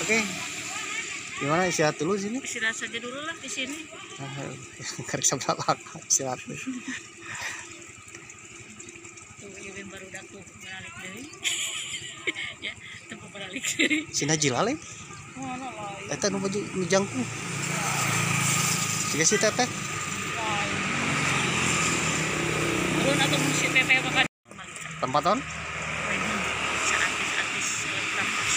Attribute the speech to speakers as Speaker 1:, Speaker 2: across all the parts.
Speaker 1: Oke. Gimana istirahat dulu sini?
Speaker 2: Istirahat saja dulu lah di sini.
Speaker 1: Karek sebelah istirahat.
Speaker 2: Tuh, yang baru daku balik deui. Ya, tempat balik deui.
Speaker 1: Sina jilale.
Speaker 2: Mana lah.
Speaker 1: Eta nu baju nu jangkung. Siga si teteh.
Speaker 2: Turun atau musik teteh makan.
Speaker 1: Tempaton?
Speaker 2: Artis-artis kampus.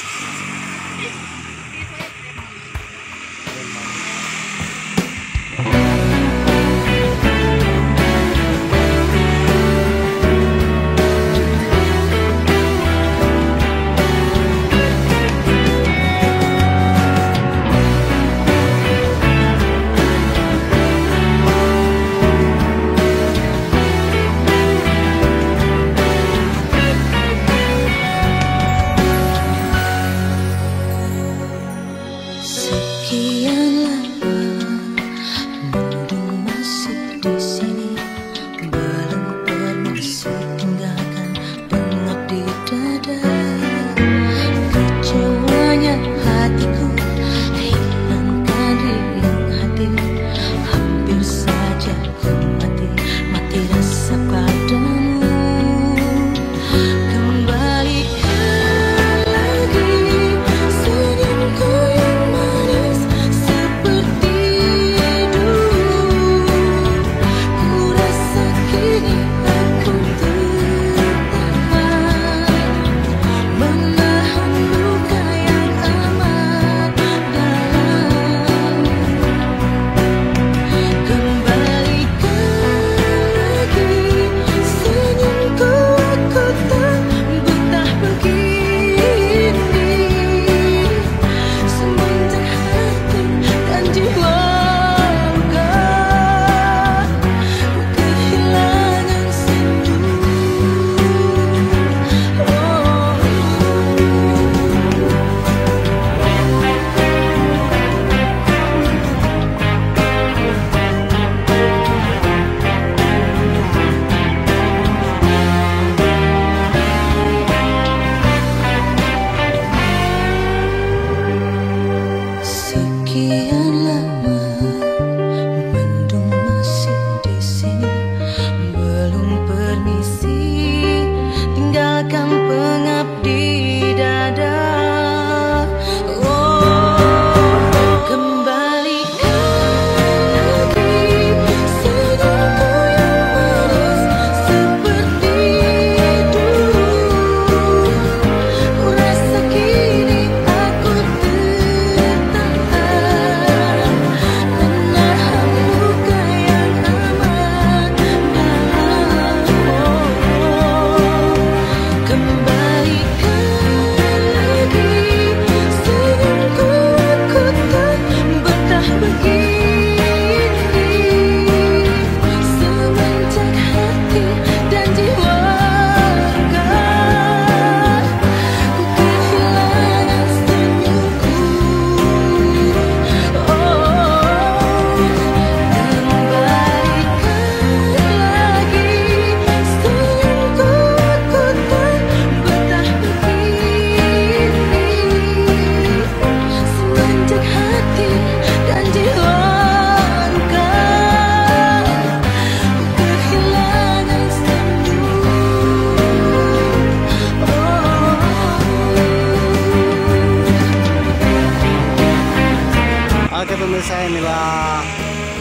Speaker 1: Pemirsa, inilah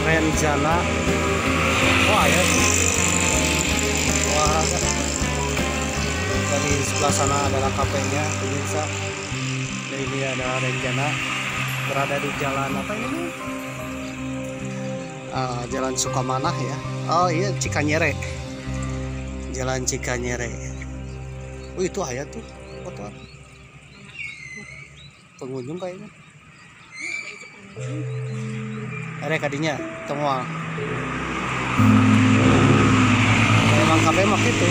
Speaker 1: rencana. Wah ya, wah dari sebelah sana adalah kafenya pemirsa. Dan ini ada rencana berada di jalan apa ini? Jalan Sukamanah ya. Oh iya, Cikanyere. Jalan Cikanyere. Oh itu ayat tuh foto pengunjung kayaknya. Ada kadinya semua. Memang kafe mah gitu.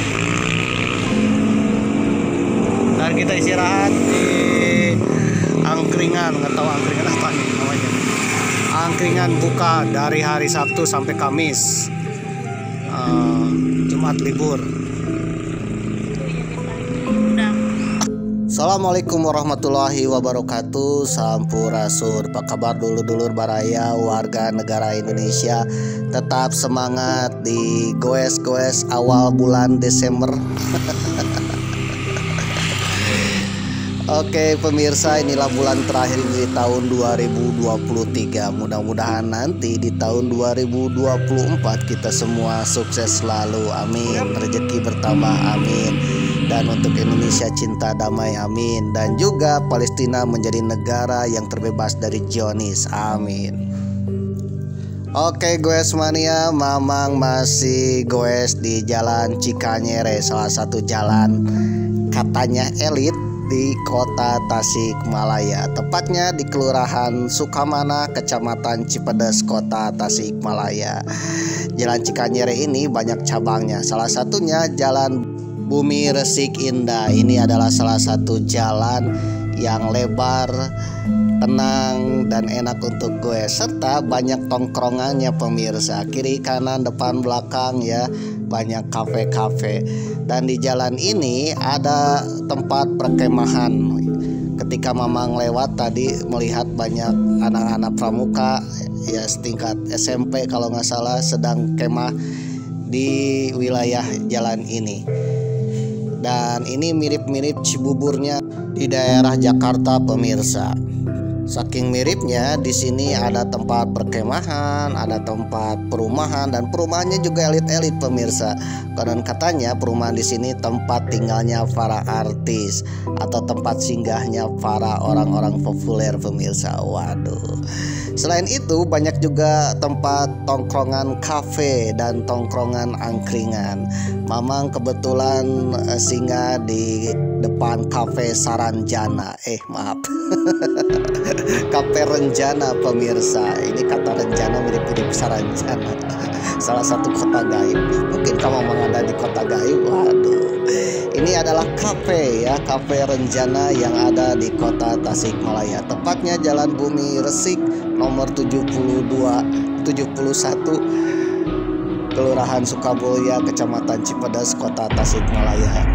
Speaker 1: Ntar kita istirahat di angkringan, nggak tahu angkringan apa nih namanya. Angkringan buka dari hari Sabtu sampai Kamis. Jumat libur. Assalamualaikum warahmatullahi wabarakatuh. Sampurasun. Apa kabar dulur-dulur baraya warga negara Indonesia? Tetap semangat di goes-goes awal bulan Desember. Oke pemirsa, inilah bulan terakhir di tahun 2023. Mudah-mudahan nanti di tahun 2024 kita semua sukses selalu, amin. Rezeki bertambah, amin. Dan untuk Indonesia cinta damai, amin. Dan juga Palestina menjadi negara yang terbebas dari Zionis, amin. Oke goes mania, Mamang masih goes di Jalan Cikanyere, salah satu jalan katanya elit di kota Tasikmalaya, tepatnya di Kelurahan Sukamana, Kecamatan Cipedes, kota Tasikmalaya. Jalan Cikanyere ini banyak cabangnya, salah satunya Jalan Bumi Resik Indah. Ini adalah salah satu jalan yang lebar, tenang dan enak untuk gue, serta banyak tongkrongannya pemirsa, kiri kanan depan belakang ya, banyak kafe-kafe. Dan di jalan ini ada tempat perkemahan. Ketika Mamang lewat tadi melihat banyak anak-anak pramuka ya setingkat SMP kalau nggak salah sedang kemah di wilayah jalan ini. Dan ini mirip-mirip Cibuburnya di daerah Jakarta pemirsa. Saking miripnya, di sini ada tempat perkemahan, ada tempat perumahan, dan perumahannya juga elit-elit pemirsa. Konon katanya perumahan di sini tempat tinggalnya para artis atau tempat singgahnya para orang-orang populer pemirsa. Waduh. Selain itu banyak juga tempat tongkrongan kafe dan tongkrongan angkringan. Mamang kebetulan singgah di depan kafe Saranjana. Maaf. Kafe Renjana pemirsa. Ini kata Renjana mirip-mirip Saranjana. Salah satu kota gaib. Mungkin kamu ada di kota gaib. Waduh. Ini adalah kafe ya, Kafe Renjana yang ada di kota Tasikmalaya. Tepatnya Jalan Bumi Resik nomor 71 Kelurahan Sukabulya, Kecamatan Cipedes, kota Tasikmalaya.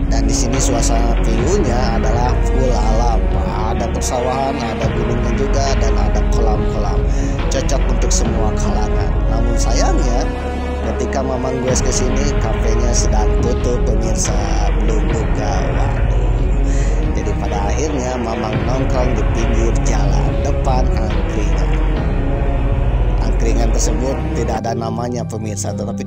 Speaker 1: Dan di sini suasana view-nya adalah full alam. Ada persawahan, ada gunungnya juga, dan ada kolam-kolam. Cocok untuk semua kalangan. Namun sayangnya, ketika Mamang gue ke sini, kafenya sedang tutup pemirsa, belum buka. Waduh. Jadi pada akhirnya Mamang nongkrong di pinggir jalan depan angkringan. Angkringan tersebut tidak ada namanya pemirsa, tetapi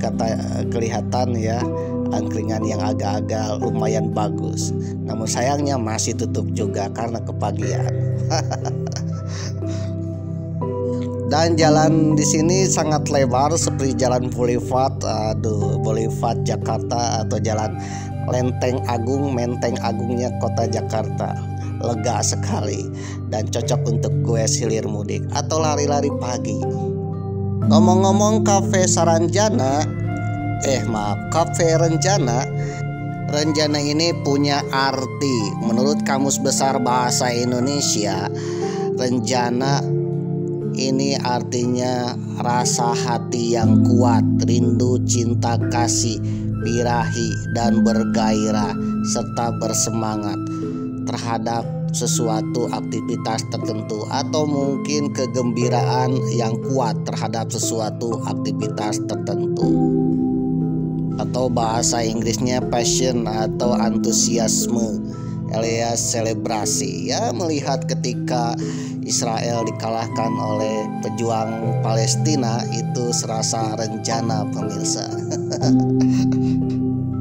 Speaker 1: kelihatan ya angkringan yang agak-agak lumayan bagus. Namun sayangnya masih tutup juga karena kepagian. Dan jalan di sini sangat lebar seperti jalan Boulevard, Boulevard Jakarta atau jalan Menteng Agungnya kota Jakarta. Lega sekali dan cocok untuk gue hilir mudik atau lari-lari pagi. Ngomong-ngomong kafe Saranjana, Kafe Renjana. Renjana ini punya arti. Menurut Kamus Besar Bahasa Indonesia, Renjana ini artinya rasa hati yang kuat, rindu, cinta, kasih, birahi, dan bergairah, serta bersemangat terhadap sesuatu aktivitas tertentu, atau mungkin kegembiraan yang kuat terhadap sesuatu aktivitas tertentu. Atau bahasa Inggrisnya passion atau antusiasme alias selebrasi ya, melihat ketika Israel dikalahkan oleh pejuang Palestina itu serasa Renjana pemirsa.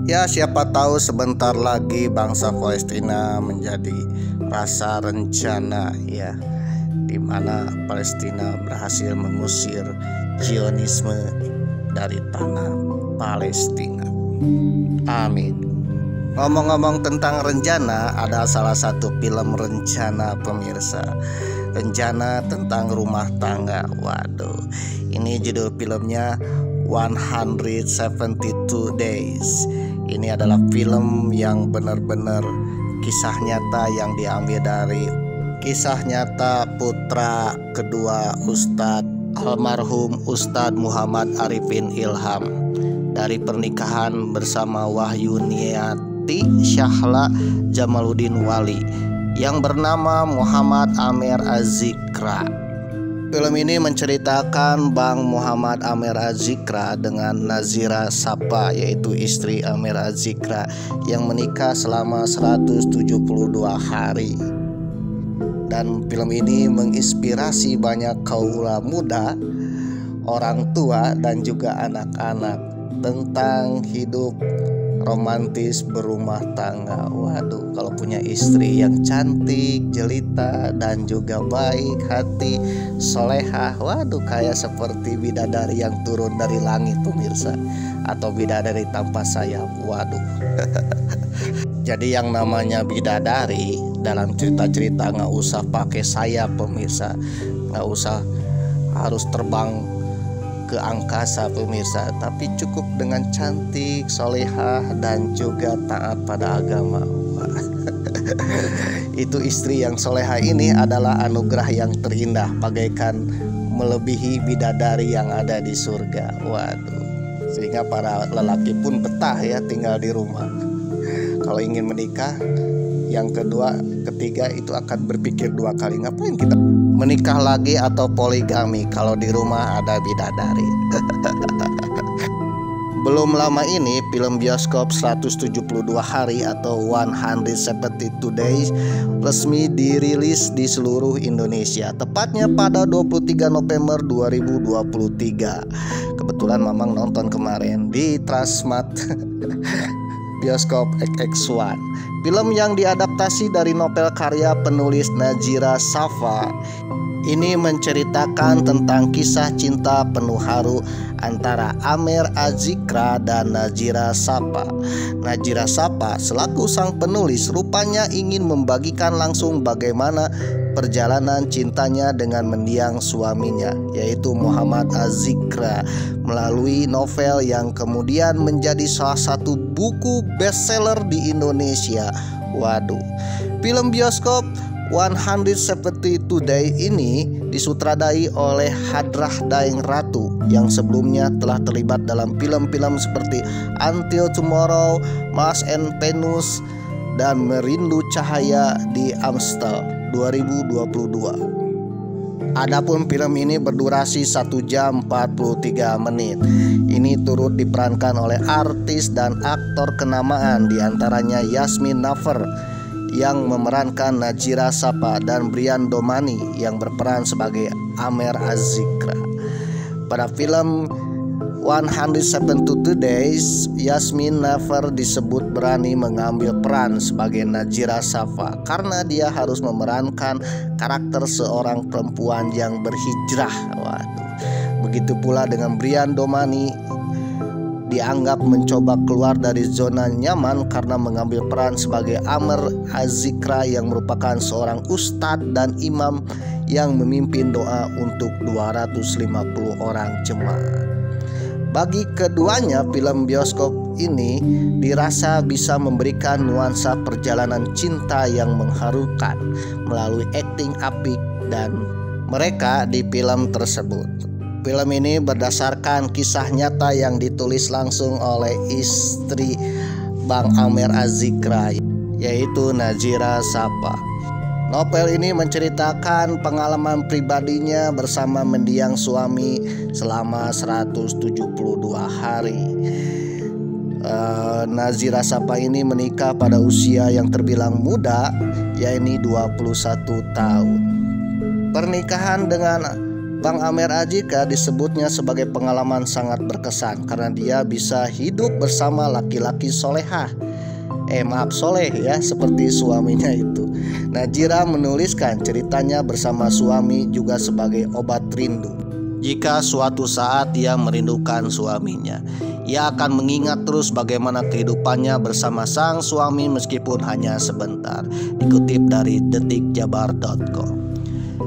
Speaker 1: Ya siapa tahu sebentar lagi bangsa Palestina menjadi rasa Renjana ya, dimana Palestina berhasil mengusir Zionisme dari tanah Palestina. Amin. Ngomong-ngomong tentang Renjana, ada salah satu film Renjana pemirsa. Renjana tentang rumah tangga. Waduh, ini judul filmnya 172 Days. Ini adalah film yang benar-benar kisah nyata yang diambil dari kisah nyata putra kedua Ustadz almarhum Ustadz Muhammad Arifin Ilham dari pernikahan bersama Wahyu Niat Siti Syahla Jamaluddin Wali yang bernama Muhammad Amer Az-Zikra. Film ini menceritakan Bang Muhammad Amer Az-Zikra dengan Nazira Sapa, yaitu istri Amer Az-Zikra yang menikah selama 172 hari. Dan film ini menginspirasi banyak kaula muda, orang tua dan juga anak-anak tentang hidup romantis berumah tangga. Waduh, kalau punya istri yang cantik, jelita dan juga baik hati, solehah, waduh kayak seperti bidadari yang turun dari langit pemirsa, atau bidadari tanpa sayap. Waduh. Jadi yang namanya bidadari dalam cerita-cerita nggak usah pakai sayap pemirsa, nggak usah harus terbang ke angkasa pemirsa, tapi cukup dengan cantik, solehah dan juga taat pada agama. Itu istri yang solehah ini adalah anugerah yang terindah, bagaikan melebihi bidadari yang ada di surga. Waduh, sehingga para lelaki pun betah ya tinggal di rumah. Kalau ingin menikah, yang kedua, ketiga itu akan berpikir dua kali, ngapain kita menikah lagi atau poligami kalau di rumah ada bidadari. Belum lama ini film bioskop 172 hari atau 172 days resmi dirilis di seluruh Indonesia, tepatnya pada 23 November 2023. Kebetulan Mamang nonton kemarin di Transmart Bioskop XX1. Film yang diadaptasi dari novel karya penulis Nazira Sapa ini menceritakan tentang kisah cinta penuh haru antara Amer Az-Zikra dan Nazira Sapa. Nazira Sapa selaku sang penulis rupanya ingin membagikan langsung bagaimana perjalanan cintanya dengan mendiang suaminya, yaitu Muhammad Az-Zikra, melalui novel yang kemudian menjadi salah satu buku bestseller di Indonesia. Waduh, film bioskop 172 Day ini disutradai oleh Hadrah Daeng Ratu yang sebelumnya telah terlibat dalam film-film seperti Until Tomorrow, Mars and Venus, dan Merindu Cahaya di Amstel 2022. Adapun film ini berdurasi 1 jam 43 menit. Ini turut diperankan oleh artis dan aktor kenamaan, diantaranya Yasmin Nafer yang memerankan Nazira Sapa dan Brian Domani yang berperan sebagai Amer Az-Zikra. Pada film 172 Days, Yasmin Nafer disebut berani mengambil peran sebagai Nazira Sapa karena dia harus memerankan karakter seorang perempuan yang berhijrah. Waduh. Begitu pula dengan Brian Domani, dianggap mencoba keluar dari zona nyaman karena mengambil peran sebagai Amer Az-Zikra yang merupakan seorang ustadz dan imam yang memimpin doa untuk 250 orang jemaah. Bagi keduanya, film bioskop ini dirasa bisa memberikan nuansa perjalanan cinta yang mengharukan melalui akting apik dan mereka di film tersebut. Film ini berdasarkan kisah nyata yang ditulis langsung oleh istri Bang Amer Az-Zikra, yaitu Nazira Sapa. Novel ini menceritakan pengalaman pribadinya bersama mendiang suami selama 172 hari. Nazira Sapa ini menikah pada usia yang terbilang muda, yaitu 21 tahun. Pernikahan dengan Bang Amer Az-Zikra disebutnya sebagai pengalaman sangat berkesan karena dia bisa hidup bersama laki-laki solehah. Soleh ya, seperti suaminya itu. Nazira menuliskan ceritanya bersama suami juga sebagai obat rindu. Jika suatu saat ia merindukan suaminya, ia akan mengingat terus bagaimana kehidupannya bersama sang suami meskipun hanya sebentar. Dikutip dari detikjabar.com.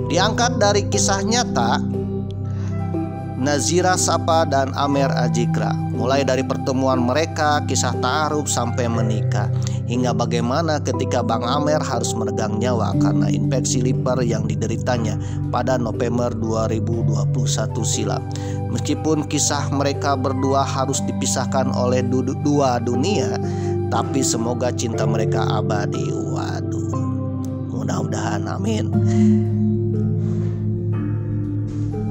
Speaker 1: Diangkat dari kisah nyata Nazira Sapa dan Amer Az-Zikra, mulai dari pertemuan mereka, kisah ta'aruf sampai menikah, hingga bagaimana ketika Bang Amer harus meregang nyawa karena infeksi liver yang dideritanya pada November 2021 silam. Meskipun kisah mereka berdua harus dipisahkan oleh dua dunia, tapi semoga cinta mereka abadi. Waduh, mudah-mudahan, amin.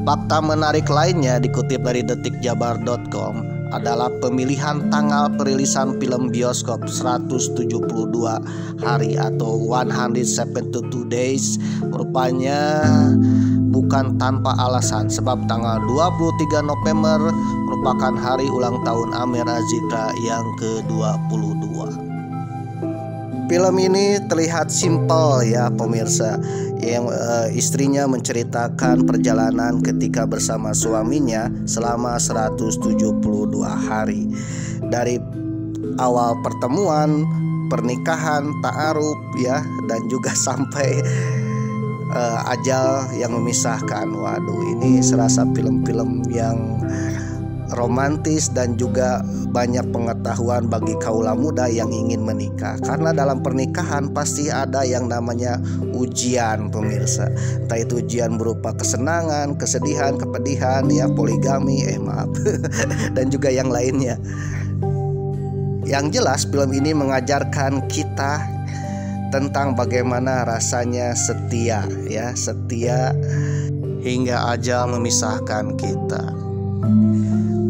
Speaker 1: Fakta menarik lainnya dikutip dari detikjabar.com adalah pemilihan tanggal perilisan film bioskop 172 hari atau 172 days rupanya bukan tanpa alasan, sebab tanggal 23 November merupakan hari ulang tahun Amir Azizra yang ke-22. Film ini terlihat simpel ya pemirsa, yang istrinya menceritakan perjalanan ketika bersama suaminya selama 172 hari. Dari awal pertemuan, pernikahan, ta'aruf ya, dan juga sampai ajal yang memisahkan. Waduh, ini serasa film-film yang romantis dan juga banyak pengetahuan bagi kaula muda yang ingin menikah. Karena dalam pernikahan pasti ada yang namanya ujian pemirsa. Entah itu ujian berupa kesenangan, kesedihan, kepedihan ya, poligami, dan juga yang lainnya. Yang jelas film ini mengajarkan kita tentang bagaimana rasanya setia ya, setia hingga ajal memisahkan kita.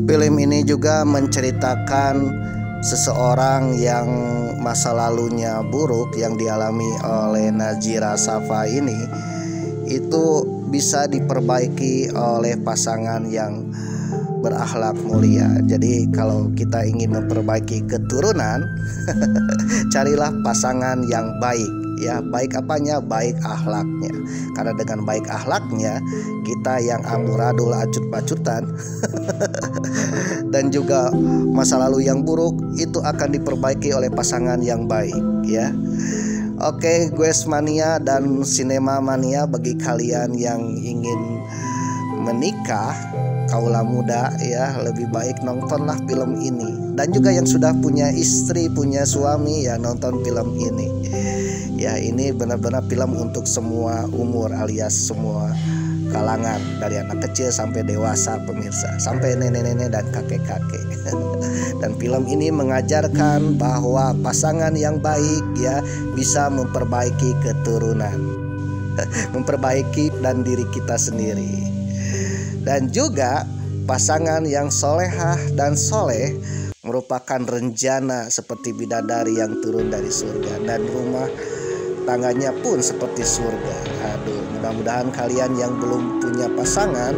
Speaker 1: Film ini juga menceritakan seseorang yang masa lalunya buruk yang dialami oleh Nazira Safa ini itu bisa diperbaiki oleh pasangan yang berakhlak mulia. Jadi kalau kita ingin memperbaiki keturunan carilah pasangan yang baik ya. Baik apanya? Baik akhlaknya. Karena dengan baik akhlaknya kita yang amburadul acut-pacutan dan juga masa lalu yang buruk itu akan diperbaiki oleh pasangan yang baik ya. Oke, Guys Mania dan Sinema Mania, bagi kalian yang ingin menikah, kaula muda ya, lebih baik nontonlah film ini. Dan juga yang sudah punya istri, punya suami ya, nonton film ini. Ya, ini benar-benar film untuk semua umur alias semua kalangan, dari anak kecil sampai dewasa pemirsa, sampai nenek-nenek dan kakek-kakek. Dan film ini mengajarkan bahwa pasangan yang baik ya bisa memperbaiki keturunan, memperbaiki dan diri kita sendiri. Dan juga pasangan yang solehah dan soleh merupakan renjana seperti bidadari yang turun dari surga, dan rumah tangganya pun seperti surga. Aduh, mudah-mudahan kalian yang belum punya pasangan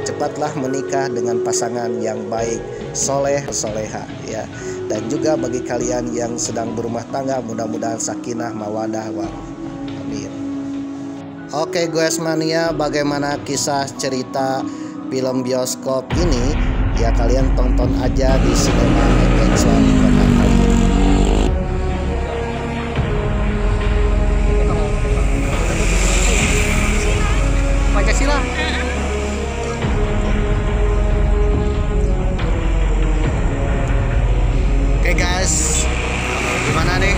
Speaker 1: cepatlah menikah dengan pasangan yang baik, soleh, soleha ya. Dan juga bagi kalian yang sedang berumah tangga, mudah-mudahan sakinah mawadah warahmah. Amin. Oke Guys Mania, bagaimana kisah cerita film bioskop ini? Ya kalian tonton aja di Sinema Mekenswan Kota Kalian. Pancasila. Oke guys, gimana nih